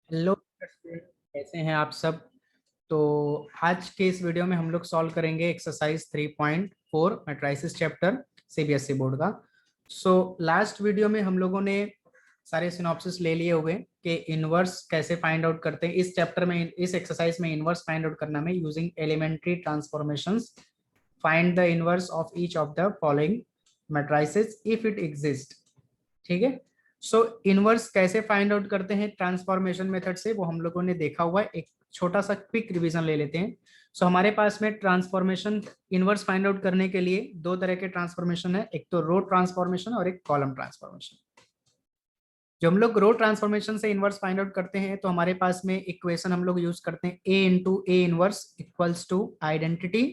Hello, कैसे हैं आप सब। तो आज के इस वीडियो में हम लोग सॉल्व करेंगे exercise 3.4 matrices chapter CBSE board का। लास्ट वीडियो में हम लोगों ने सारे सिनॉप्सिस ले लिए हुए कि इनवर्स कैसे फाइंड आउट करते हैं। इस चैप्टर में इस एक्सरसाइज में इनवर्स फाइंड आउट करना में using elementary transformations find the inverse of each of the following matrices if it exist. ठीक है। इनवर्स कैसे फाइंड आउट करते हैं ट्रांसफॉर्मेशन मेथड से, वो हम लोगों ने देखा हुआ है। एक छोटा सा क्विक रिवीजन ले लेते हैं। हमारे पास में ट्रांसफॉर्मेशन इनवर्स फाइंड आउट करने के लिए दो तरह के ट्रांसफॉर्मेशन है, एक तो रो ट्रांसफॉर्मेशन और एक कॉलम ट्रांसफॉर्मेशन। जो हम लोग रो ट्रांसफॉर्मेशन से इनवर्स फाइंड आउट करते हैं तो हमारे पास में इक्वेशन हम लोग यूज करते हैं A into A inverse equals to identity.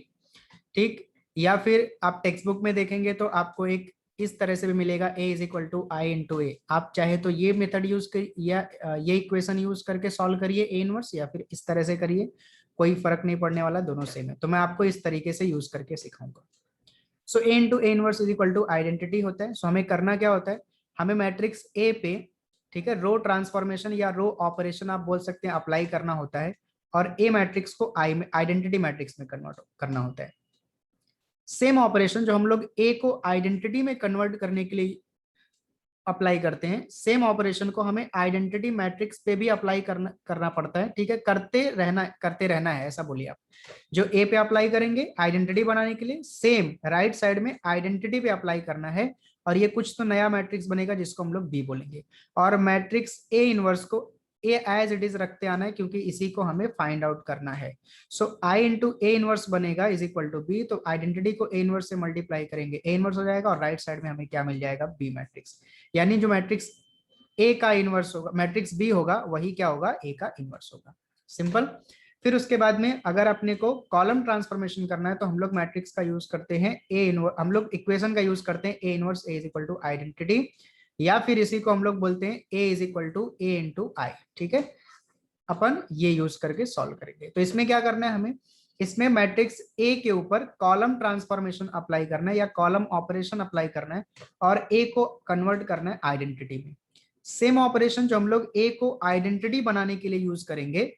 ठीक। या फिर आप टेक्स्ट बुक में देखेंगे तो आपको एक इस तरह से भी मिलेगा A is equal to I into A. आप चाहे तो ये मेथड यूज कर या ये इक्वेशन यूज करके सॉल्व करिए ए इनवर्स, या फिर इस तरह से करिए, कोई फर्क नहीं पड़ने वाला, दोनों सेम है। तो मैं आपको इस तरीके से यूज करके सिखाऊंगा। A into A inverse is equal to identity होता है। हमें करना क्या होता है, हमें मैट्रिक्स ए पे, ठीक है, रो ट्रांसफॉर्मेशन या रो ऑपरेशन आप बोल सकते हैं, अप्लाई करना होता है। और ए मैट्रिक्स को आई में आइडेंटिटी मैट्रिक्स में कन्वर्ट करना होता है। सेम ऑपरेशन जो हम लोग ए को आइडेंटिटी में कन्वर्ट करने के लिए अप्लाई करते हैं, सेम ऑपरेशन को हमें आइडेंटिटी मैट्रिक्स पे भी अप्लाई करना पड़ता है। ठीक है, करते रहना है, ऐसा बोलिए आप। जो ए पे अप्लाई करेंगे आइडेंटिटी बनाने के लिए, सेम राइट साइड में आइडेंटिटी पे अप्लाई करना है। और ये कुछ तो नया मैट्रिक्स बनेगा जिसको हम लोग बी बोलेंगे। और मैट्रिक्स ए इनवर्स को ए एज इट इज रखते आना है, क्योंकि इसी को हमें फाइंड आउट करना है। आई इंटू ए इनवर्स बनेगा इज इक्वल टू बी। तो आइडेंटिटी को ए इनवर्स से मल्टीप्लाई करेंगे, ए इनवर्स हो जाएगा, और राइट साइड में हमें क्या मिल जाएगा, बी मैट्रिक्स। यानी जो मैट्रिक्स ए का इनवर्स होगा, मैट्रिक्स बी होगा, वही क्या होगा, ए का इनवर्स होगा। सिंपल। फिर उसके बाद में अगर अपने को कॉलम ट्रांसफॉर्मेशन करना है तो हम लोग मैट्रिक्स का यूज करते हैं ए इनवर्स, हम लोग इक्वेशन का यूज करते हैं A inverse A is equal to identity, या फिर इसी को हम लोग बोलते हैं A is equal to A into I. ठीक है, अपन ये यूज करके सॉल्व करेंगे। तो इसमें क्या करना है हमें, इसमें मैट्रिक्स ए के ऊपर कॉलम ट्रांसफॉर्मेशन अप्लाई करना है या कॉलम ऑपरेशन अप्लाई करना है, और ए को कन्वर्ट करना है आइडेंटिटी में। सेम ऑपरेशन जो हम लोग ए को आइडेंटिटी बनाने के लिए यूज करेंगे,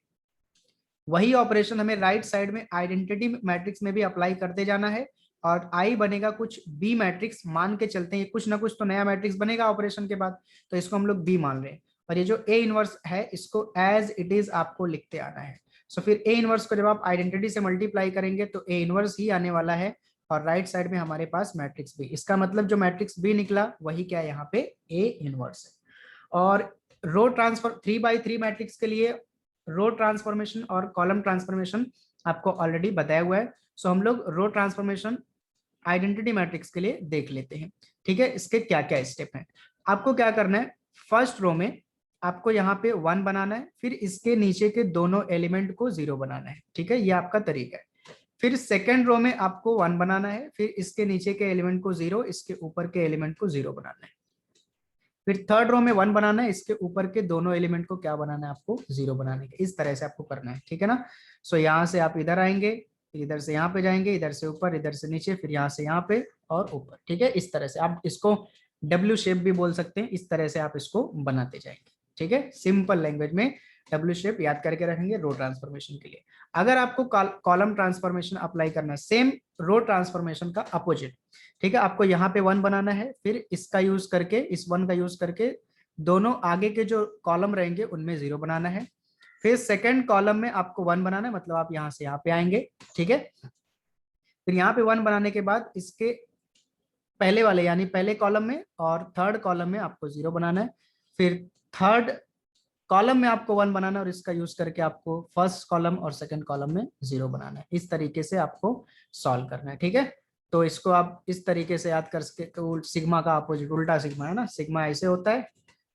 वही ऑपरेशन हमें राइट साइड में आइडेंटिटी मैट्रिक्स में भी अप्लाई करते जाना है। और आई बनेगा कुछ बी मैट्रिक्स, मान के चलते हैं कुछ ना कुछ तो नया मैट्रिक्स बनेगा ऑपरेशन के बाद, तो इसको हम लोग बी मान रहे हैं। और ये जो ए इनवर्स है इसको एज इट इज आपको लिखते आना है। फिर ए इनवर्स को जब आप आइडेंटिटी से मल्टीप्लाई करेंगे तो ए इनवर्स ही आने वाला है, और राइट साइड में हमारे पास मैट्रिक्स बी। इसका मतलब जो मैट्रिक्स बी निकला वही क्या है, यहाँ पे ए इनवर्स है। और रो ट्रांसफर 3 by 3 मैट्रिक्स के लिए रो ट्रांसफॉर्मेशन और कॉलम ट्रांसफॉर्मेशन आपको ऑलरेडी बताया हुआ है। हम लोग रो ट्रांसफॉर्मेशन आइडेंटिटी मैट्रिक्स के लिए देख लेते हैं। ठीक है, इसके क्या क्या स्टेप हैं। आपको क्या करना है, फर्स्ट रो में आपको यहाँ पे 1 बनाना है, फिर इसके नीचे के दोनों एलिमेंट को 0 बनाना है। ठीक है, ये आपका तरीका है। फिर सेकेंड रो में आपको 1 बनाना है, फिर इसके नीचे के एलिमेंट को 0, इसके ऊपर के एलिमेंट को 0 बनाना है। फिर थर्ड रो में 1 बनाना है, इसके ऊपर के दोनों एलिमेंट को क्या बनाना है, आपको 0 बनाने के। इस तरह से आपको करना है। ठीक है ना। यहाँ से आप इधर आएंगे, इधर से यहाँ पे जाएंगे, इधर से ऊपर, इधर से नीचे, फिर यहाँ से यहाँ पे और ऊपर। ठीक है, इस तरह से आप इसको डब्ल्यू शेप भी बोल सकते हैं। इस तरह से आप इसको बनाते जाएंगे। ठीक है, सिंपल लैंग्वेज में डब्ल्यू शेप याद करके रखेंगे रो ट्रांसफॉर्मेशन के लिए। अगर आपको कॉलम ट्रांसफॉर्मेशन अप्लाई करना है, सेम रो ट्रांसफॉर्मेशन का अपोजिट। ठीक है, आपको यहाँ पे 1 बनाना है, फिर इसका यूज करके, इस 1 का यूज करके दोनों आगे के जो कॉलम रहेंगे उनमें 0 बनाना है। फिर सेकंड कॉलम में आपको 1 बनाना है, मतलब आप यहाँ से यहाँ पे आएंगे। ठीक है, फिर यहाँ पे 1 बनाने के बाद इसके पहले वाले यानी पहले कॉलम में और थर्ड कॉलम में आपको 0 बनाना है। फिर थर्ड कॉलम में आपको 1 बनाना है, और इसका यूज करके आपको फर्स्ट कॉलम और सेकंड कॉलम में 0 बनाना है। इस तरीके से आपको सॉल्व करना है। ठीक है, तो इसको आप इस तरीके से याद कर सके। तो सिग्मा का अपोजिट उल्टा सिग्मा है ना, सिग्मा ऐसे होता है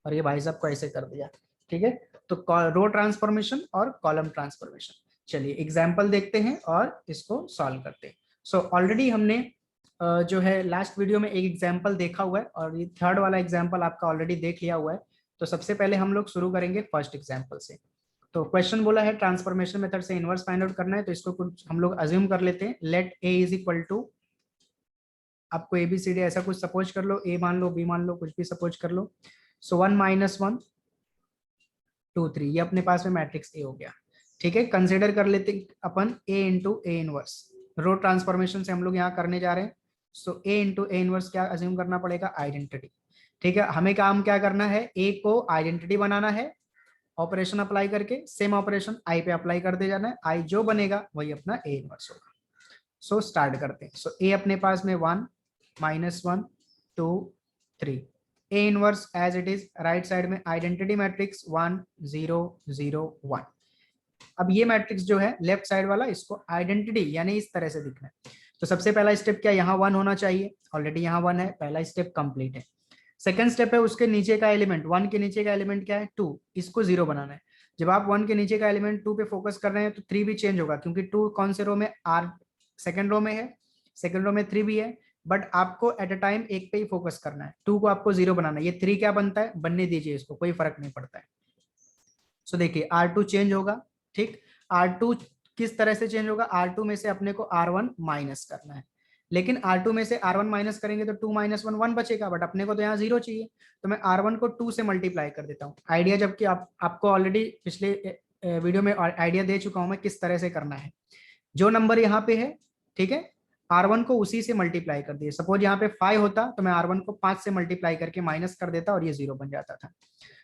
और ये भाई साहब को ऐसे कर दिया। ठीक है, तो रो ट्रांसफॉर्मेशन और कॉलम ट्रांसफॉर्मेशन। चलिए एग्जाम्पल देखते हैं और इसको सॉल्व करते हैं। ऑलरेडी हमने जो है लास्ट वीडियो में एक एग्जाम्पल देखा हुआ है, और ये थर्ड वाला एग्जाम्पल आपका ऑलरेडी देख लिया हुआ है। तो सबसे पहले हम लोग शुरू करेंगे फर्स्ट एग्जाम्पल से। तो क्वेश्चन बोला है ट्रांसफॉर्मेशन मेथड से इनवर्स फाइंड आउट करना है, तो इसको कुछ हम लोग अज्यूम कर लेते हैं। Let A is equal to, आपको एबीसीडी ऐसा कुछ सपोज कर लो, ए मान लो, बी मान लो, कुछ भी सपोज कर लो। 1 - 1 2 3, ये अपने पास में मैट्रिक्स ए हो गया। ठीक है, कंसिडर कर लेते अपन A into A inverse, row transformation से हम लोग यहाँ करने जा रहे हैं। So A into A inverse क्या अज्यूम करना पड़ेगा, आइडेंटिटी। ठीक है, हमें काम क्या करना है, ए को आइडेंटिटी बनाना है, ऑपरेशन अप्लाई करके सेम ऑपरेशन आई पे अप्लाई करते जाना है, आई जो बनेगा वही अपना ए इनवर्स होगा। सो स्टार्ट करते हैं। सो ए अपने पास में 1 -1 2 3, A inverse as it is, right side में आइडेंटिटी मैट्रिक्स 1 0 0 1। अब ये मैट्रिक्स जो है लेफ्ट साइड वाला, इसको आइडेंटिटी यानी इस तरह से दिखना है। तो सबसे पहला स्टेप क्या, यहाँ 1 होना चाहिए, ऑलरेडी यहाँ 1 है, पहला स्टेप कंप्लीट है। सेकंड स्टेप है उसके नीचे का एलिमेंट, 1 के नीचे का एलिमेंट क्या है 2, इसको 0 बनाना है। जब आप 1 के नीचे का एलिमेंट 2 पे फोकस कर रहे हैं तो 3 भी चेंज होगा, क्योंकि 2 कौन से रो में, आर सेकंड रो में है, सेकंड रो में 3 भी है, बट आपको एट अ टाइम एक पे ही फोकस करना है। 2 को आपको 0 बनाना है, ये 3 क्या बनता है, बनने दीजिए इसको, कोई फर्क नहीं पड़ता है। सो देखिए R2 चेंज होगा। ठीक, R2 किस तरह से चेंज होगा, R2 में से अपने को R1 माइनस करना है, लेकिन R2 में से R1 माइनस करेंगे तो 2 - 1 1 बचेगा, बट अपने को तो यहाँ 0 चाहिए, तो मैं R1 को 2 से मल्टीप्लाई कर देता हूँ। आइडिया जबकि आपको ऑलरेडी पिछले वीडियो में आइडिया दे चुका हूँ मैं किस तरह से करना है। जो नंबर यहाँ पे है, ठीक है, R1 को उसी से मल्टीप्लाई कर दिए। सपोज यहाँ पे 5 होता तो मैं R1 को 5 से मल्टीप्लाई करके माइनस कर देता और ये 0 बन जाता था।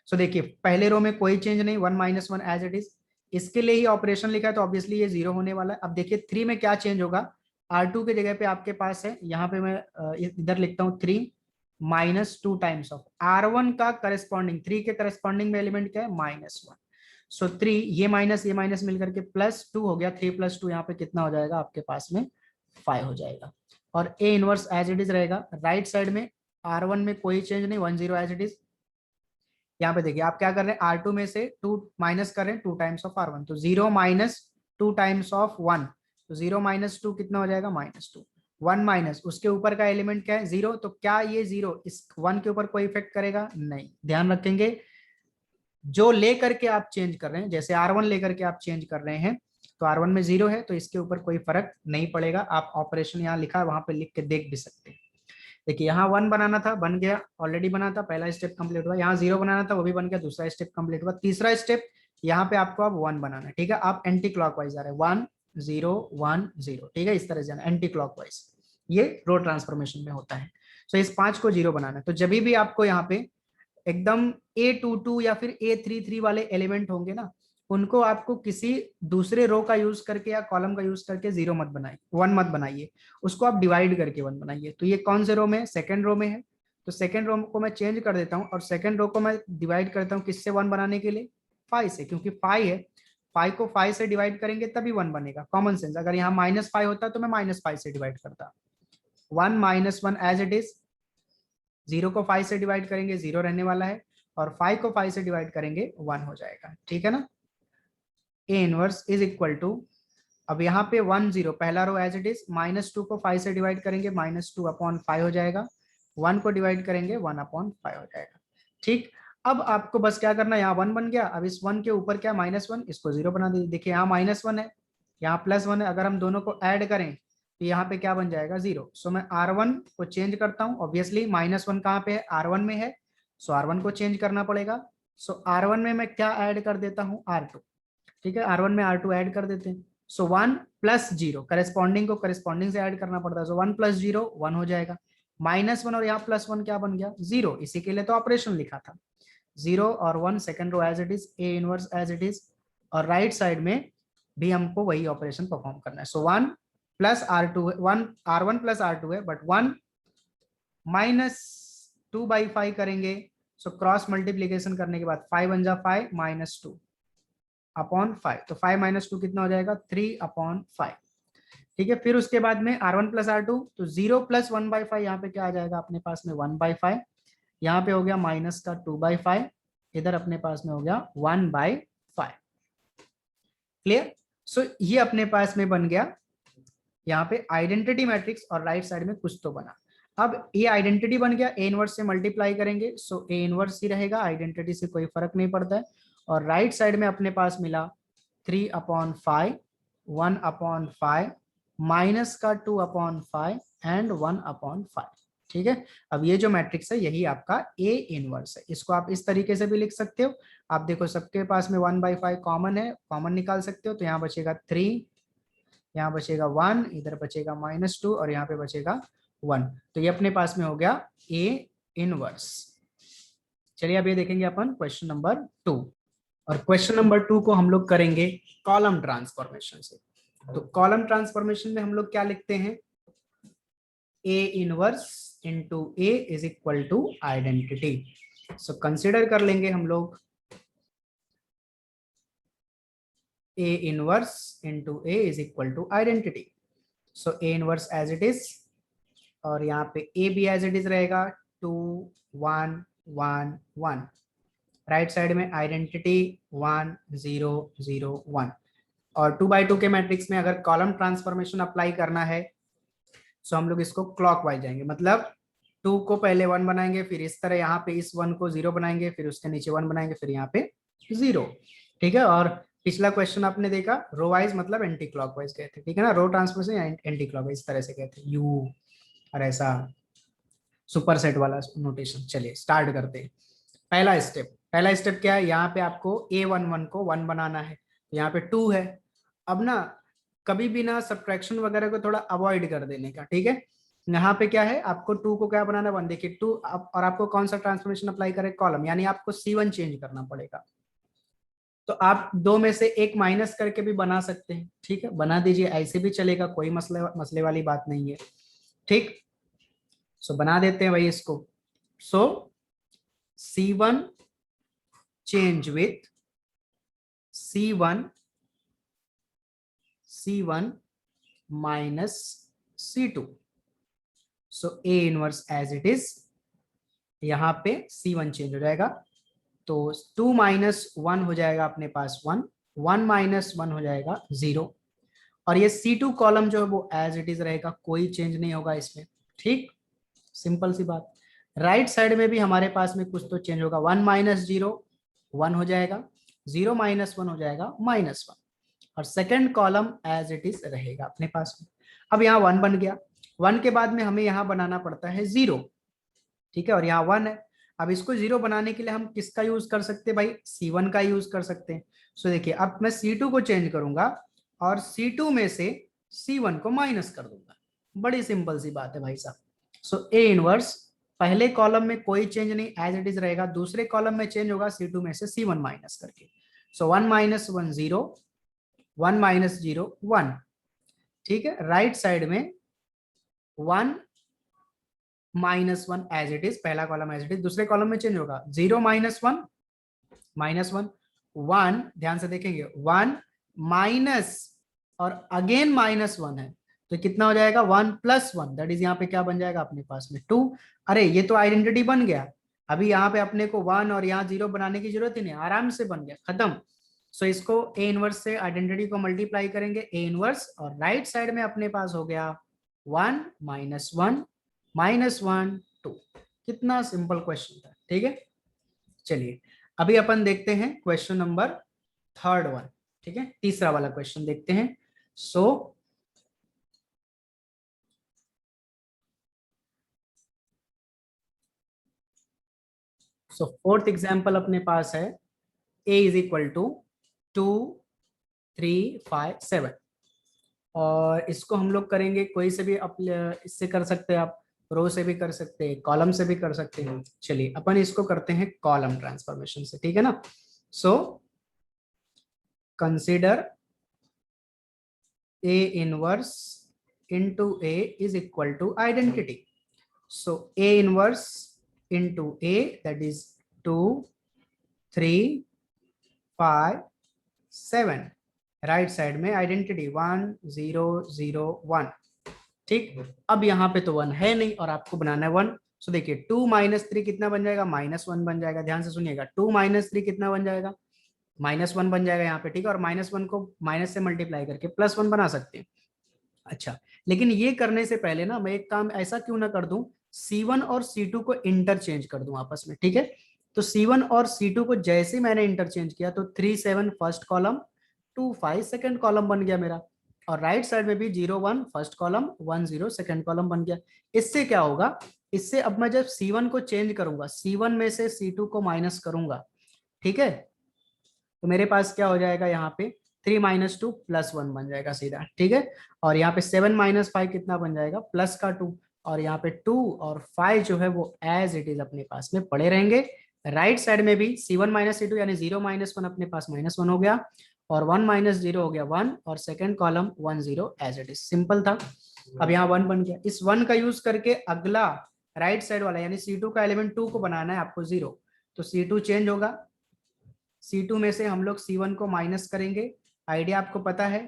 सो देखिए पहले रो में कोई चेंज नहीं, 1 - 1 एज इट इज, इसके लिए ही ऑपरेशन लिखा है तो ऑब्वियसली ये 0 होने वाला है। अब देखिए 3 में क्या चेंज होगा, R2 के जगह पे आपके पास है, यहाँ पे मैं इधर लिखता हूँ 3 -2 टाइम्स ऑफ R1 का करस्पॉन्डिंग, 3 के करस्पॉन्डिंग में एलिमेंट क्या है -1। सो 3, ये माइनस मिलकर के +2 हो गया, 3 + 2 यहाँ पे कितना हो जाएगा आपके पास में 5 हो जाएगा। और A inverse as it is रहेगा, राइट साइड में R1 में कोई चेंज नहीं, 1 0 एज इट इज। यहाँ पे देखिए आप क्या कर रहे हैं, R2 में से 2 माइनस कर रहे हैं 2 टाइम्स ऑफ R1, तो 0 - 2 टाइम्स ऑफ 1, तो 0 - 2 कितना हो जाएगा -2। 1 माइनस उसके ऊपर का एलिमेंट क्या है 0, तो क्या ये 0 इस 1 के ऊपर कोई इफेक्ट करेगा, नहीं। ध्यान रखेंगे जो लेकर के आप चेंज कर रहे हैं, जैसे R1 लेकर के आप चेंज कर रहे हैं तो R1 में 0 है तो इसके ऊपर कोई फर्क नहीं पड़ेगा। आप ऑपरेशन यहाँ लिखा है वहां पे लिख के देख भी सकते हैं। देखिए यहाँ 1 बनाना था, बन गया, ऑलरेडी बना था, पहला स्टेप कंप्लीट हुआ। यहाँ 0 बनाना था, वो भी बन गया, दूसरा स्टेप कंप्लीट हुआ। तीसरा स्टेप यहाँ पे आपको अब 1 बनाना है। ठीक है, आप एंटी क्लॉकवाइज आ रहे हैं, 1 0 1 0, ठीक है, इस तरह से जाना एंटी क्लॉकवाइज, ये रो ट्रांसफॉर्मेशन में होता है। तो इस 5 को 0 बनाना है। तो जब भी आपको यहाँ पे एकदम A22 या फिर A33 वाले एलिमेंट होंगे ना, उनको आपको किसी दूसरे रो का यूज करके या कॉलम का यूज करके 0 मत बनाइए, 1 मत बनाइए, उसको आप डिवाइड करके 1 बनाइए। तो ये कौन से रो में है, सेकंड रो में है, तो सेकंड रो को मैं चेंज कर देता हूँ और सेकंड रो को मैं डिवाइड करता हूँ किससे 1 बनाने के लिए, 5 से, क्योंकि 5 है, 5 को 5 से डिवाइड करेंगे तभी 1 बनेगा। कॉमन सेंस, अगर यहाँ -5 होता तो मैं -5 से डिवाइड करता। 1 - 1 एज इट इज, 0 को 5 से डिवाइड करेंगे 0 रहने वाला है, और 5 को 5 से डिवाइड करेंगे 1 हो जाएगा। ठीक है ना, A inverse is equal to, अब यहाँ पे 1 0 पहला रो एज इट इज, -2 को 5 से डिवाइड करेंगे -2/5 हो जाएगा, 1 को डिवाइड करेंगे 1/5 हो जाएगा। ठीक, अब आपको बस क्या करना है, यहाँ 1 बन गया, अब इस 1 के ऊपर क्या -1, इसको 0 बना दीजिए। देखिए यहाँ -1 है, यहाँ +1 है, अगर हम दोनों को ऐड करें तो यहाँ पे क्या बन जाएगा 0। सो मैं R1 को चेंज करता हूँ, ऑब्वियसली -1 कहाँ पे है, R1 में है, सो R1 को चेंज करना पड़ेगा। सो R1 में मैं क्या ऐड कर देता हूँ, R2। ठीक है, R1 में R2 ऐड कर देते हैं। सो 1 + 0, करेस्पॉन्डिंग को करेस्पॉन्डिंग से ऐड करना पड़ता है, सो 1 + 0 1 हो जाएगा, -1 और यहाँ +1 क्या बन गया 0, इसी के लिए तो ऑपरेशन लिखा था। 0 और 1 second row as it is, A inverse as it is, और राइट साइड में भी हमको वही ऑपरेशन परफॉर्म करना है। सो 1 + R2, 1 R1 + R2 है, बट 1 - 2/5 करेंगे। सो क्रॉस मल्टीप्लीकेशन करने के बाद 5 बन जा 5 -2/5, तो 5 - 2 कितना हो जाएगा 3/5। ठीक है, फिर उसके बाद में R1 + R2, तो 0 + 1/5, यहाँ पे क्या आ जाएगा अपने पास में 1/5, यहाँ पे हो गया -2/5, इधर अपने पास में हो गया 1/5। क्लियर। सो ये अपने पास में बन गया यहाँ पे आइडेंटिटी मैट्रिक्स, और राइट साइड में कुछ तो बना। अब ये आइडेंटिटी बन गया, ए इनवर्स से मल्टीप्लाई करेंगे, सो ए इनवर्स ही रहेगा, आइडेंटिटी से कोई फर्क नहीं पड़ता है। और राइट साइड में अपने पास मिला 3/5, 1/5, -2/5 एंड 1/5। ठीक है। अब ये जो मैट्रिक्स है यही आपका ए इनवर्स है। इसको आप इस तरीके से भी लिख सकते हो। आप देखो सबके पास में 1/5 कॉमन है, कॉमन निकाल सकते हो। तो यहाँ बचेगा 3, यहाँ बचेगा 1, इधर बचेगा -2 और यहाँ पे बचेगा 1। तो ये अपने पास में हो गया ए इनवर्स। चलिए अब ये देखेंगे अपन क्वेश्चन नंबर 2। और क्वेश्चन नंबर 2 को हम लोग करेंगे कॉलम ट्रांसफॉर्मेशन से। तो कॉलम ट्रांसफॉर्मेशन में हम लोग क्या लिखते हैं, A inverse into A is equal to identity. So consider कर लेंगे हम लोग A inverse into A is equal to identity. So A inverse as it is, और यहाँ पे ए भी एज इट इज रहेगा 2 1 1 1। राइट साइड में आइडेंटिटी 1 0 0 1। और 2x2 के मैट्रिक्स में अगर कॉलम ट्रांसफॉर्मेशन अप्लाई करना है तो हम लोग इसको क्लॉकवाइज जाएंगे, मतलब 2 को पहले 1 बनाएंगे, फिर इस तरह यहाँ पे इस 1 को 0 बनाएंगे, फिर उसके नीचे 1 बनाएंगे, फिर यहाँ पे 0। ठीक है। और पिछला क्वेश्चन आपने देखा रो वाइज मतलब एंटी क्लॉकवाइज गए थे, ठीक है ना, रो ट्रांसफॉर्मेशन एंटी क्लॉकवाइज इस तरह से गए थे, यू और ऐसा सुपर सेट वाला नोटेशन। चलिए स्टार्ट करते हैं। पहला स्टेप क्या है, यहाँ पे आपको A11 को 1 बनाना है, तो यहाँ पे 2 है। अब ना कभी भी ना सब्ट्रैक्शन वगैरह को थोड़ा अवॉइड कर देने का, ठीक है। यहाँ पे क्या है, आपको 2 को क्या बनाना है 1। देखिए 2 और आपको कौन सा ट्रांसफॉर्मेशन अप्लाई करें, कॉलम, यानी आपको C1 चेंज करना पड़ेगा। तो आप 2 में से एक माइनस करके भी बना सकते हैं, ठीक है, बना दीजिए, ऐसे भी चलेगा, कोई मसले वाली बात नहीं है, ठीक। सो बना देते हैं भाई इसको। सो C1 change with C1 minus C2। So A inverse as it is, यहाँ पे C1 चेंज हो जाएगा, तो 2 minus 1 हो जाएगा अपने पास 1, 1 minus 1 हो जाएगा 0। और ये C2 कॉलम जो है वो एज इट इज रहेगा, कोई चेंज नहीं होगा इसमें, ठीक, सिंपल सी बात। राइट साइड में भी हमारे पास में कुछ तो चेंज होगा, 1 minus 0 1 हो जाएगा, 0 minus 1 हो जाएगा -1, और second column as it is रहेगा अपने पास में। अब यहाँ 1 बन गया, 1 के बाद में हमें यहाँ बनाना पड़ता है 0, ठीक है, और यहाँ 1 है। अब इसको 0 बनाने के लिए हम किसका यूज कर सकते हैं भाई, C1 का यूज कर सकते हैं। सो देखिए अब मैं C2 को चेंज करूंगा और C2 में से C1 को माइनस कर दूंगा, बड़ी सिंपल सी बात है भाई साहब। सो ए इनवर्स पहले कॉलम में कोई चेंज नहीं, एज इट इज रहेगा, दूसरे कॉलम में चेंज होगा C2 में से C1 माइनस करके। सो 1 minus 1 0, 1 minus 0 1, ठीक है। राइट साइड में 1 minus 1 एज इट इज, पहला कॉलम एज इट इज, दूसरे कॉलम में चेंज होगा 0 minus 1 -1, 1 ध्यान से देखेंगे 1 माइनस और अगेन -1 है, तो कितना हो जाएगा 1 + 1, दैट इज यहाँ पे क्या बन जाएगा अपने पास में 2। अरे ये तो आइडेंटिटी बन गया, अभी यहाँ पे अपने को 1 और यहाँ 0 बनाने की जरूरत ही नहीं, आराम से बन गया, खत्म। सो इसको ए इनवर्स से आइडेंटिटी को मल्टीप्लाई करेंगे, ए इनवर्स, और राइट साइड में अपने पास हो गया 1 -1 -1 2। कितना सिंपल क्वेश्चन था, ठीक है। चलिए अभी अपन देखते हैं क्वेश्चन नंबर 3rd, ठीक है, तीसरा वाला क्वेश्चन देखते हैं। सो फोर्थ एग्जाम्पल अपने पास है a इज इक्वल टू 2 3 5 7, और इसको हम लोग करेंगे कोई से भी इससे कर सकते हैं आप, रो से भी कर सकते हैं, कॉलम से भी कर सकते हैं। चलिए अपन इसको करते हैं कॉलम ट्रांसफॉर्मेशन से, ठीक है ना। So consider A inverse into A is equal to identity. So A inverse into A, that is 2 3 5 7, right side में आइडेंटिटी 1 0 0 1, ठीक। अब यहाँ पे तो 1 है नहीं और आपको बनाना है 1। सो देखिए 2 - 3 कितना बन जाएगा, -1 बन जाएगा, ध्यान से सुनिएगा, 2 - 3 कितना बन जाएगा, -1 बन जाएगा यहाँ पे, ठीक है। और -1 को माइनस से मल्टीप्लाई करके +1 बना सकते हैं। अच्छा, लेकिन ये करने से पहले ना मैं एक काम ऐसा क्यों ना कर दूं, C1 और C2 को इंटरचेंज कर दूं आपस में, ठीक है। तो C1 और C2 को जैसे मैंने इंटरचेंज किया तो 3 7 फर्स्ट कॉलम, 2 5 सेकंड कॉलम बन गया मेरा, और राइट साइड में भी 0 1 फर्स्ट कॉलम, 1 0 सेकंड कॉलम बन गया। इससे क्या होगा, इससे अब मैं जब C1 को चेंज करूंगा, C1 में से C2 को माइनस करूंगा, ठीक है, तो मेरे पास क्या हो जाएगा यहाँ पे 3 - 2 + 1 बन जाएगा सीधा, ठीक है। और यहाँ पे 7 - 5 कितना बन जाएगा, प्लस का 2, और यहाँ पे 2 और 5 जो है वो एज इट इज अपने पास में पड़े रहेंगे। राइट साइड में भी C1 - C2 यानी 0 - 1 अपने पास -1 हो गया, और 1 - 0 हो गया 1, और second column 1 0 as it is, simple था। अब यहाँ 1 बन गया, इस 1 का यूज करके अगला राइट साइड वाला यानी C2 का एलिमेंट 2 को बनाना है आपको 0, तो C2 चेंज होगा, C2 में से हम लोग C1 को माइनस करेंगे। आइडिया आपको पता है,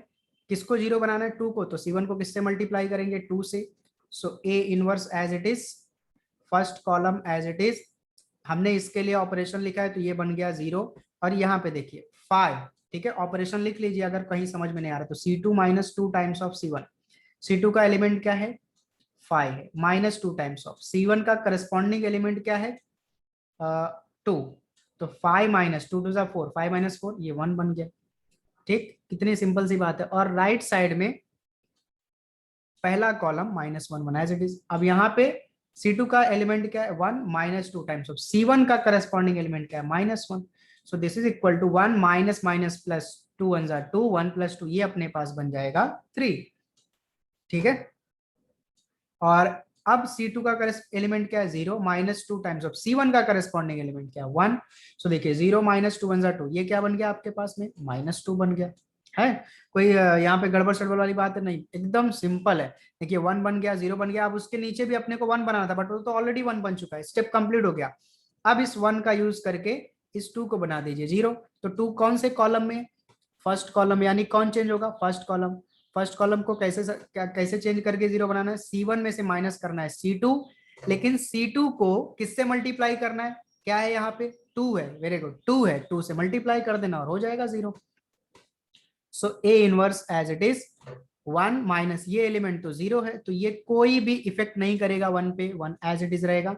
किसको 0 बनाना है, 2 को, तो C1 को किससे मल्टीप्लाई करेंगे, 2 से। So A inverse as it is, first column as it is, हमने इसके लिए ऑपरेशन लिखा है तो ये बन गया 0, और यहाँ पे देखिए 5, ठीक है, ऑपरेशन लिख लीजिए अगर कहीं समझ में नहीं आ रहा तो C2 - 2 times of C1, C2 का एलिमेंट क्या है 5 है, -2 टाइम्स ऑफ C1 का करस्पॉन्डिंग एलिमेंट क्या है 2, तो 5 - 2 2 4, 5 - 4 ये 1 बन गया, ठीक, कितनी सिंपल सी बात है। और राइट साइड में पहला कॉलम -1 बना एज इट इज। अब यहाँ पे C2 का एलिमेंट क्या है 1 - 2 टाइम्स ऑफ C1 का करस्पॉन्डिंग एलिमेंट क्या है -1, so this is equal to 1 minus minus plus 2 1 2, 1 + 2 ये अपने पास बन जाएगा 3, ठीक है। और अब C2 का एलिमेंट क्या है 0 -2 टाइम्स ऑफ C1 का करस्पॉन्डिंग एलिमेंट क्या है 1, सो देखिए 0 - 2 1 2, ये क्या बन गया आपके पास में -2 बन गया है। कोई यहाँ पे गड़बड़ सड़बड़ वाली बात है नहीं, एकदम सिंपल है। देखिए 1 बन गया, 0 बन गया, अब उसके नीचे भी अपने को 1 बनाना था बट वो तो ऑलरेडी 1 बन चुका है, स्टेप कंप्लीट हो गया। अब इस 1 का यूज करके इस 2 को बना दीजिए 0, तो 2 कौन से कॉलम में, फर्स्ट कॉलम, यानी कौन चेंज होगा फर्स्ट कॉलम। फर्स्ट कॉलम को कैसे चेंज करके 0 बनाना है, C1 में से माइनस करना है C2, लेकिन C2 को किससे मल्टीप्लाई करना है, क्या है यहाँ पे 2 है, वेरी गुड 2 है, 2 से मल्टीप्लाई कर देना और हो जाएगा 0। So A inverse as it is 1 minus ये एलिमेंट तो 0 है, तो ये कोई भी इफेक्ट नहीं करेगा 1 पे, 1 एज इट इज रहेगा।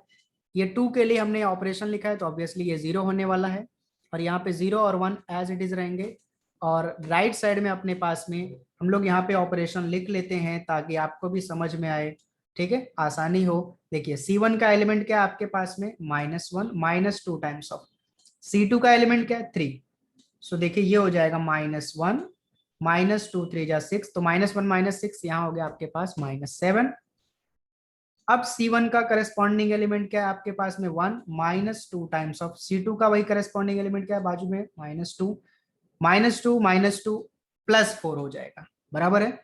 ये 2 के लिए हमने ऑपरेशन लिखा है तो ऑब्वियसली ये 0 होने वाला है, और यहाँ पे 0 और 1 एज इट इज रहेंगे। और राइट साइड में अपने पास में हम लोग यहाँ पे ऑपरेशन लिख लेते हैं ताकि आपको भी समझ में आए, ठीक है, आसानी हो। देखिए C1 का एलिमेंट क्या है आपके पास में -1 -2 टाइम्स ऑफ C2 का एलिमेंट क्या है 3, सो देखिए ये हो जाएगा -1 -2 3 जा 6, तो -1 -6 यहाँ हो गया आपके पास -7। अब C1 का करस्पॉन्डिंग एलिमेंट क्या है आपके पास में 1 -2 टाइम्स ऑफ C2 का वही करस्पॉन्डिंग एलिमेंट क्या है बाजू में -2 -2 +4 हो जाएगा, बराबर है।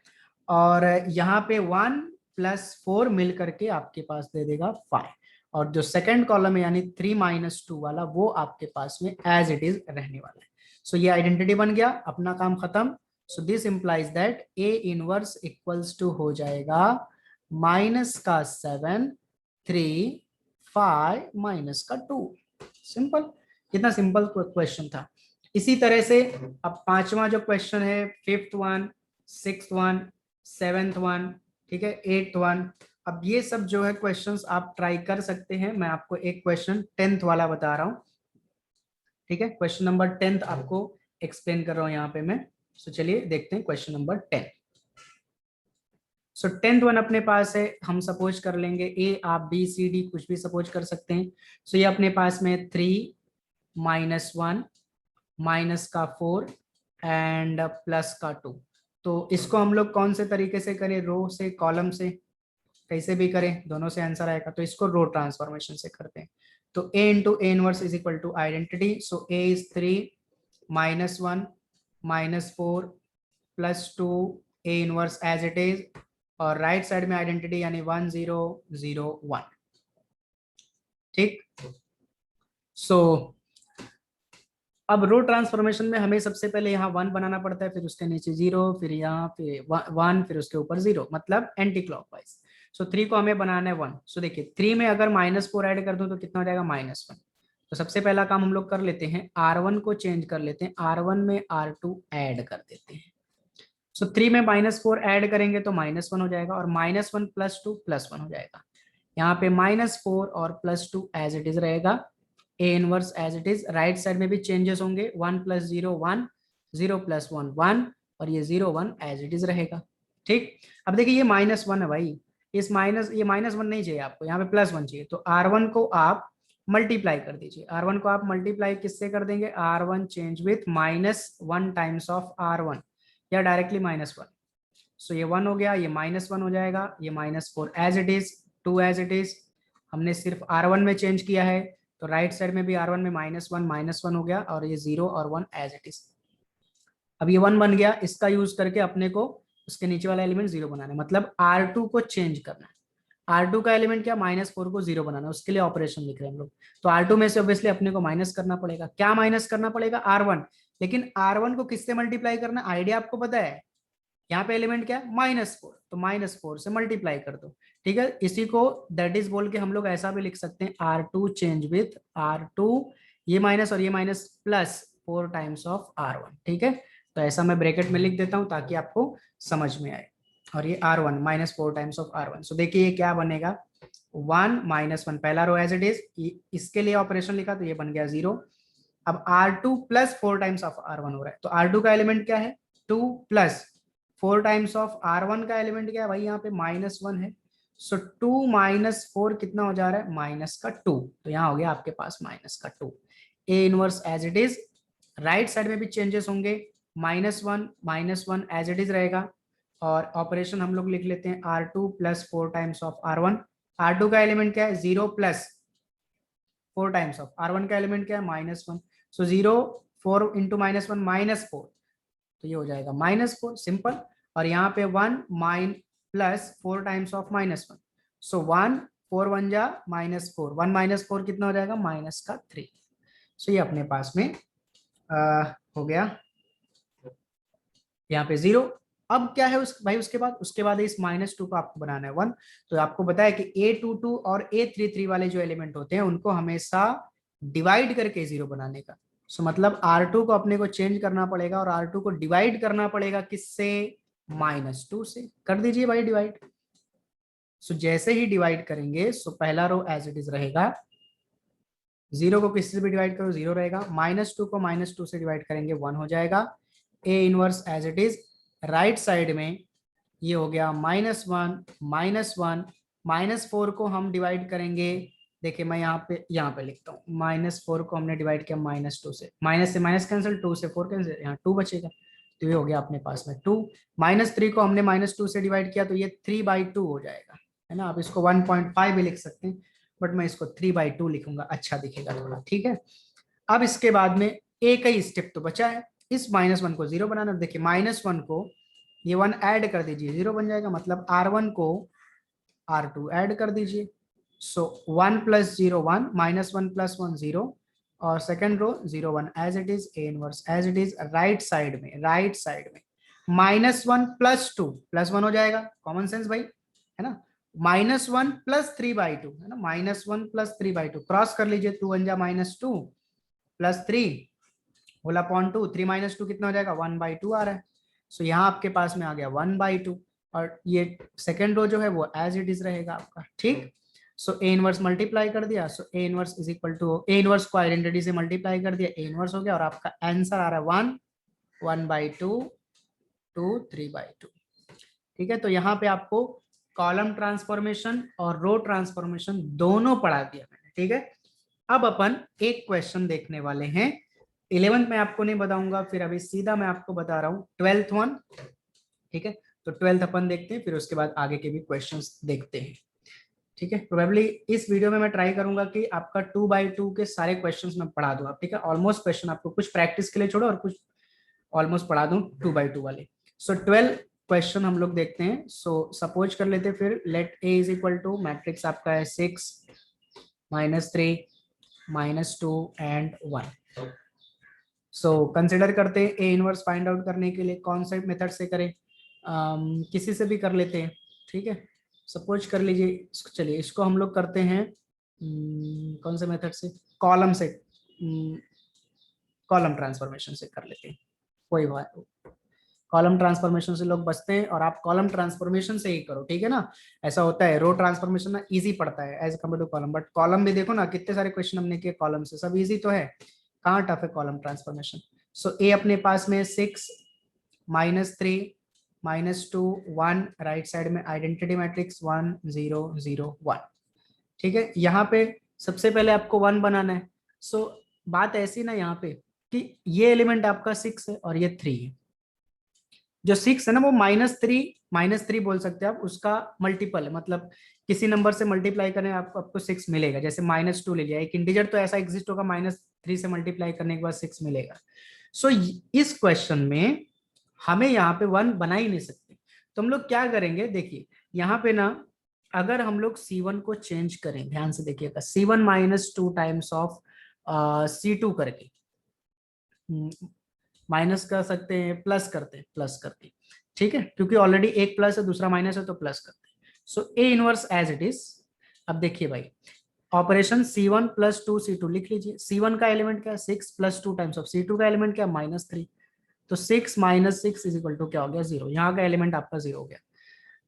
और यहाँ पे 1 + 4 मिल करके आपके पास दे देगा 5, और जो सेकंड कॉलम है यानी 3 - 2 वाला वो आपके पास में एज इट इज रहने वाला है। सो ये आइडेंटिटी बन गया, अपना काम खत्म। So this implies that A inverse equals to हो जाएगा -7 3 5 -2, सिंपल, कितना सिंपल क्वेश्चन था। इसी तरह से अब पांचवा जो क्वेश्चन है, 5th one, 6th one, 7th one, ठीक है, 8th वन, अब ये सब जो है क्वेश्चंस आप ट्राई कर सकते हैं। मैं आपको एक क्वेश्चन 10th वाला बता रहा हूँ, ठीक है, क्वेश्चन नंबर 10th आपको एक्सप्लेन कर रहा हूँ यहाँ पे मैं। सो चलिए देखते हैं क्वेश्चन नंबर 10। सो 10th वन अपने पास है, हम सपोज कर लेंगे A, आप B C D कुछ भी सपोज कर सकते हैं। सो ये अपने पास में 3 -1 -4 एंड +2, तो इसको हम लोग कौन से तरीके से करें, रो से, कॉलम से, कैसे भी करें, दोनों से आंसर आएगा, तो इसको रो ट्रांसफॉर्मेशन से करते हैं। तो A × A inverse is equal to identity, so A is 3 -1 -4 +2 A inverse as it is, और राइट साइड में आइडेंटिटी यानी 1 0 0 1, ठीक। सो अब रो ट्रांसफॉर्मेशन में हमें सबसे पहले यहाँ 1 बनाना पड़ता है, फिर उसके नीचे 0, फिर यहाँ पे 1, फिर उसके ऊपर 0, मतलब एंटी क्लॉकवाइज। सो 3 को हमें बनाना है 1। सो देखिए 3 में अगर -4 ऐड कर दूं तो कितना हो जाएगा -1। तो सबसे पहला काम हम लोग कर लेते हैं, R1 को चेंज कर लेते हैं, R1 में R2 ऐड कर देते हैं। सो 3 में -4 ऐड करेंगे तो -1 हो जाएगा, और -1 + 2 +1 हो जाएगा। यहाँ पे -4 और +2 एज इट इज रहेगा, A inverse as it is. Right side में भी चेंजेस होंगे, 1 + 0 1, 0 + 1 1, और ये 0 1 एज इट इज रहेगा, ठीक। अब देखिए ये -1 है भाई, इस माइनस, ये -1 नहीं चाहिए आपको, यहाँ पे +1 चाहिए, तो R1 को आप मल्टीप्लाई कर दीजिए। R1 को आप मल्टीप्लाई किससे कर देंगे, R1 change with -1 times of R1 या डायरेक्टली -1। सो ये 1 हो गया, ये -1 हो जाएगा, ये -4 as it is, 2 as it is. हमने सिर्फ R1 में चेंज किया है, तो राइट साइड में भी R1 में -1 हो गया, और ये 0 और 1 एज इट इज। अब ये 1 बन गया, इसका यूज करके अपने को उसके नीचे वाला एलिमेंट 0 बनाना है, मतलब R2 को चेंज करना है। R2 का एलिमेंट क्या, -4 को 0 बनाना है, उसके लिए ऑपरेशन लिख रहे हैं हम लोग। तो R2 में से ऑब्वियसली अपने को माइनस करना पड़ेगा, क्या माइनस करना पड़ेगा, R1। लेकिन R1 को किससे मल्टीप्लाई करना, आइडिया आपको पता है, यहाँ पे एलिमेंट क्या है, -4, तो -4 से मल्टीप्लाई कर दो। ठीक है, इसी को दैट इज बोल के हम लोग ऐसा भी लिख सकते हैं, R2 चेंज विथ R2, ये माइनस और ये माइनस, +4 टाइम्स ऑफ R1। ठीक है, तो ऐसा मैं ब्रैकेट में लिख देता हूं ताकि आपको समझ में आए। और ये R1 -4 टाइम्स ऑफ R1। सो देखिए ये क्या बनेगा, 1 -1, पहला रो एज इट इज, इसके लिए ऑपरेशन लिखा तो ये बन गया 0। अब R2 +4 टाइम्स ऑफ R1 हो रहा है, तो R2 का एलिमेंट क्या है, 2 + 4 टाइम्स ऑफ R1 का एलिमेंट क्या है भाई, यहाँ पे -1 है। सो 2 - 4 कितना हो जा रहा है, -2, तो यहाँ हो गया आपके पास -2। A inverse as it is, right side में भी चेंजेस होंगे, -1 एज इट इज रहेगा, और ऑपरेशन हम लोग लिख लेते हैं R2 +4 times of R1। R2 का एलिमेंट क्या है, 0 + 4 टाइम्स ऑफ R1 का एलिमेंट क्या है, -1। सो 0 4 × -1 -4, तो ये हो जाएगा -4, सिंपल। और यहाँ पे 1 +4 टाइम्स ऑफ -1, सो 1 4 1 जा -4, 1 - 4 कितना हो जाएगा, -3। सो ये अपने पास में हो गया, यहाँ पे 0। अब क्या है उस भाई, उसके बाद इस -2 को आपको बनाना है 1। तो आपको पता है कि A22 और A33 वाले जो एलिमेंट होते हैं उनको हमेशा डिवाइड करके 0 बनाने का। सो मतलब R2 को अपने को चेंज करना पड़ेगा, और R2 को डिवाइड करना पड़ेगा किससे, -2 से। कर दीजिए भाई डिवाइड। सो जैसे ही डिवाइड करेंगे, सो पहला रो एज इट इज रहेगा, 0 को किससे भी डिवाइड करो 0 रहेगा, -2 को -2 से डिवाइड करेंगे 1 हो जाएगा। A inverse as it is, right side में ये हो गया -1 -4 को हम डिवाइड करेंगे, देखिए मैं यहाँ पे लिखता हूँ, -4 को हमने डिवाइड किया -2 से, माइनस से माइनस कैंसिल, 2 से 4 कैंसिल, यहाँ 2 बचेगा, तो ये हो गया अपने पास में 2। -3 को हमने -2 से डिवाइड किया तो ये 3/2 हो जाएगा, है ना। आप इसको 1.5 भी लिख सकते हैं, बट मैं इसको 3/2 लिखूंगा, अच्छा दिखेगा थोड़ा। ठीक है, अब इसके बाद में एक ही स्टेप तो बचा है, इस -1 को 0 बनाना। देखिए -1 को ये 1 ऐड कर दीजिए, 0 बन जाएगा, मतलब R1 को R2 ऐड कर दीजिए। सो 1 + 0 1, -1 + 1 0, और second row 0 1 as it is, A inverse as it is, right side में -1 + 2 +1 हो जाएगा, कॉमन सेंस भाई, है ना। -1 + 3/2, है ना, -1 + 3/2, क्रॉस कर लीजिए, 2 1 जा -2 + 3 होल अपॉन 2, 3 - 2 कितना हो जाएगा, 1/2 आ रहा है। सो यहाँ आपके पास में आ गया 1/2, और ये सेकेंड रो जो है वो एज इट इज रहेगा आपका। ठीक, सो ए इनवर्स मल्टीप्लाई कर दिया, so A inverse is equal to, A inverse को आइडेंटिटी से मल्टीप्लाई कर दिया, ए इनवर्स हो गया, और आपका आंसर आ रहा है 1 1/2 2 3/2। ठीक है, तो यहाँ पे आपको कॉलम ट्रांसफॉर्मेशन और रो ट्रांसफॉर्मेशन दोनों पढ़ा दिया मैंने। ठीक है, अब अपन एक क्वेश्चन देखने वाले हैं, 11th में आपको नहीं बताऊंगा, फिर अभी सीधा मैं आपको बता रहा हूँ 12th वन। ठीक है, तो 12th अपन देखते हैं, फिर उसके बाद आगे के भी क्वेश्चंस देखते हैं। ठीक है, प्रोबेबली इस वीडियो में मैं ट्राई करूंगा कि आपका 2/2 के सारे क्वेश्चंस मैं पढ़ा दूं। ठीक है, ऑलमोस्ट क्वेश्चन आपको कुछ प्रैक्टिस के लिए छोड़ो और कुछ ऑलमोस्ट पढ़ा दूं 2/2 वाले। सो 12 क्वेश्चन हम लोग देखते हैं। सो सपोज कर लेते हैं, फिर let A is equal to, matrix आपका है 6 -3 -2 एंड 1। सो कंसिडर करते हैं ए इनवर्स फाइंड आउट करने के लिए कौन से मेथड से करें, किसी से भी कर लेते हैं। ठीक है, सपोज कर लीजिए, चलिए इसको हम लोग करते हैं कौन से मेथड से, कॉलम से, कॉलम ट्रांसफॉर्मेशन से कर लेते हैं, कोई बात, कॉलम ट्रांसफॉर्मेशन से लोग बचते हैं, और आप कॉलम ट्रांसफॉर्मेशन से ही करो। ठीक है ना, ऐसा होता है, रो ट्रांसफॉर्मेशन ना इजी पड़ता है as compare to column, but column भी देखो ना, कितने सारे क्वेश्चन हमने किए कॉलम से, सब इजी तो है, कहाँ टफ है कॉलम ट्रांसफॉर्मेशन। सो ए अपने पास में 6 -3 -2 1, राइट साइड में आइडेंटिटी मैट्रिक्स 1 0 0 1। ठीक है, यहाँ पे सबसे पहले आपको 1 बनाना है। सो बात ऐसी ना यहाँ पे कि ये एलिमेंट आपका 6 है और ये 3 है। जो 6 है ना वो -3 बोल सकते हैं आप, उसका मल्टीपल है, मतलब किसी नंबर से मल्टीप्लाई करें आपको 6 मिलेगा। जैसे -2 ले लिया, एक इंटीजर तो ऐसा एग्जिस्ट होगा -3 से मल्टीप्लाई करने के बाद 6 मिलेगा। सो इस क्वेश्चन में हमें यहाँ पे 1 बना ही नहीं सकते, तो हम लोग क्या करेंगे, देखिए यहाँ पे ना अगर हम लोग C1 को चेंज करें, ध्यान से देखिएगा, C1 -2 टाइम्स ऑफ C2 करके, माइनस कर सकते हैं, प्लस करते, ठीक है, क्योंकि ऑलरेडी एक प्लस है दूसरा माइनस है तो प्लस करते हैं। So A inverse as it is. अब देखिए भाई, ऑपरेशन C1 + 2 C2 लिख लीजिए। C1 का एलिमेंट क्या है 6 + 2 टाइम्स ऑफ C2 का एलिमेंट क्या है -3, तो 6 - 6 = क्या हो गया 0। यहाँ का एलिमेंट आपका 0 हो गया।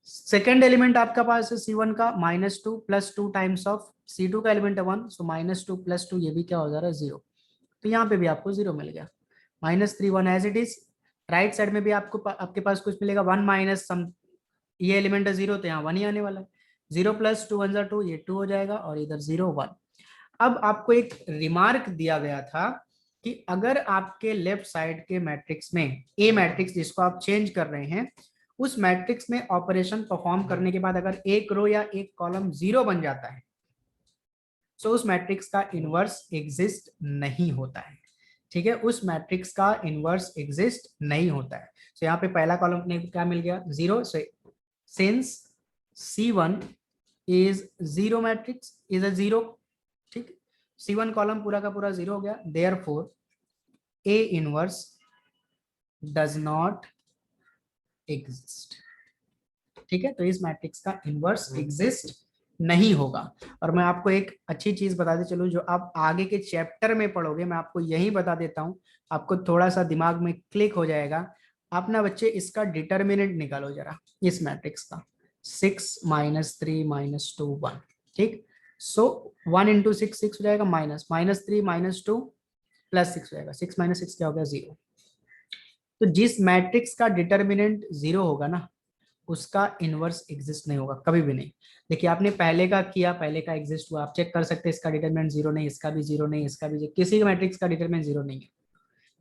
सेकेंड एलिमेंट आपका पास है C1 का -2 + 2 टाइम्स ऑफ C2 का एलिमेंट है 1, सो -2 + 2 ये भी क्या हो जा रहा है 0, तो यहाँ पे भी आपको 0 मिल गया। -3 1 as it is. Right side में भी आपको आपके पास कुछ मिलेगा 1 माइनस सम, ये एलिमेंट है 0 तो यहाँ 1 ही आने वाला है। 0 + 2 1 2, ये 2 हो जाएगा और इधर 0 1। अब आपको एक रिमार्क दिया गया था कि अगर आपके लेफ्ट साइड के मैट्रिक्स में ए मैट्रिक्स जिसको आप चेंज कर रहे हैं, उस मैट्रिक्स में ऑपरेशन परफॉर्म करने के बाद अगर एक रो या एक कॉलम 0 बन जाता है, तो उस मैट्रिक्स का इनवर्स एग्जिस्ट नहीं होता है। ठीक है, उस मैट्रिक्स का इनवर्स एग्जिस्ट नहीं होता है। तो यहाँ पे पहला कॉलम ने क्या मिल गया 0, since C1 is 0 matrix is a 0, ठीक, C1 कॉलम पूरा का पूरा 0 हो गया, therefore A inverse does not exist. ठीक है, तो इस मैट्रिक्स का इनवर्स एग्जिस्ट नहीं होगा। और मैं आपको एक अच्छी चीज बताते चलूं, जो आप आगे के चैप्टर में पढ़ोगे, मैं आपको यही बता देता हूं, आपको थोड़ा सा दिमाग में क्लिक हो जाएगा। आप ना बच्चे इसका डिटर्मिनेंट निकालो जरा, इस मैट्रिक्स का 6 - 3 - 2 1, ठीक। सो 1 × 6 6 हो जाएगा, -3 - 2 +6 हो जाएगा, 6 - 6 क्या हो गया 0। तो जिस मैट्रिक्स का डिटर्मिनेंट 0 होगा ना, उसका इनवर्स एग्जिस्ट नहीं होगा, कभी भी नहीं। देखिए आपने पहले का किया, पहले का एग्जिस्ट हुआ, आप चेक कर सकते हैं, इसका डिटरमिनेंट 0 नहीं, इसका भी 0 नहीं, इसका भी, किसी मैट्रिक्स का डिटरमिनेंट 0 नहीं है।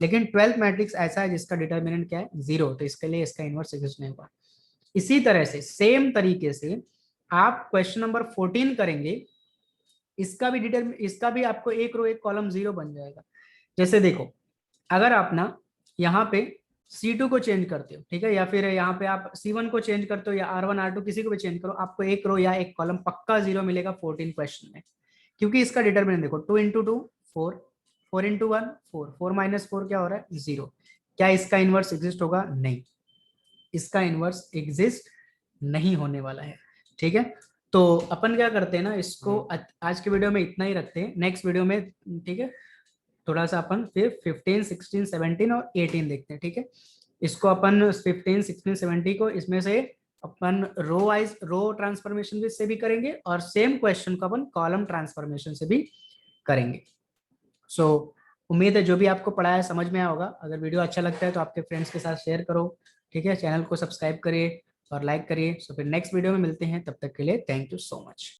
लेकिन 12th मैट्रिक्स ऐसा है जिसका डिटरमिनेंट क्या है 0, तो इसके लिए इसका इनवर्स एग्जिस्ट नहीं होगा। इसी तरह से सेम तरीके से आप क्वेश्चन नंबर 14 करेंगे, इसका भी आपको एक रो एक कॉलम 0 बन जाएगा। जैसे देखो, अगर आप ना यहाँ पे C2 को चेंज करते हो, ठीक है, या फिर यहाँ पे आप C1 को चेंज करते हो, या R1 R2 किसी को भी चेंज करो, आपको एक रो या एक कॉलम पक्का 0 मिलेगा 14 क्वेश्चन में, क्योंकि इसका डिटरमिनेंट देखो 2 × 2 4, 4 × 1 4, 4 - 4 क्या हो रहा है 0। क्या इसका इनवर्स एग्जिस्ट होगा, नहीं, इसका इनवर्स एग्जिस्ट नहीं होने वाला है। ठीक है, तो अपन क्या करते हैं ना, इसको आज के वीडियो में इतना ही रखते हैं, नेक्स्ट वीडियो में, ठीक है, थोड़ा सा अपन फिर 15 16 17 और 18 देखते हैं। ठीक है, इसको अपन 15 16 17 को इसमें से अपन रो ट्रांसफॉर्मेशन से भी करेंगे, और सेम क्वेश्चन को अपन कॉलम ट्रांसफॉर्मेशन से भी करेंगे। सो उम्मीद है जो भी आपको पढ़ाया समझ में आया होगा। अगर वीडियो अच्छा लगता है तो आपके फ्रेंड्स के साथ शेयर करो, ठीक है, चैनल को सब्सक्राइब करिए और लाइक करिए। सो फिर नेक्स्ट वीडियो में मिलते हैं, तब तक के लिए थैंक यू सो मच।